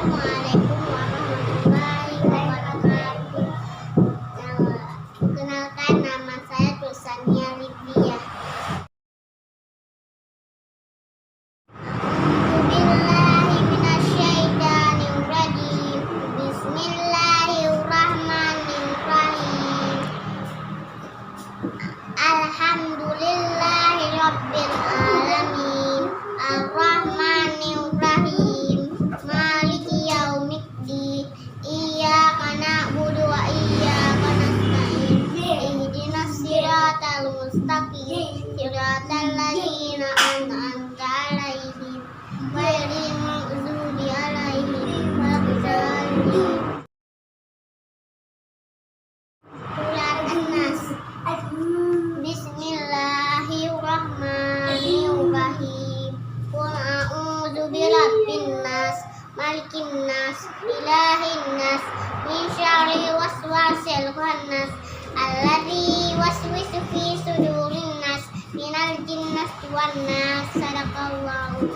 Assalamualaikum warahmatullahi wabarakatuh. Kenalkan, nama saya Tusania Libia. Bismillahirrahmanirrahim. Alhamdulillahirabbil alamin. Arrahmanirrahim. Maliki yaumiddin. Iyyaka na'budu wa iyyaka nasta'in. Ihdinas siratal mustaqim. Siratal ladzina an'amta 'alaihim ghairil maghdubi 'alaihim waladdallin. Bismillahirrahmanirrahim. Qul a'udzu birabbin nas, malikin nas, ilahin nas, min syarri waswasil khannas, alladzi waswisu fi sudurin nas, minal jinnati wan nas. Sadaqallahu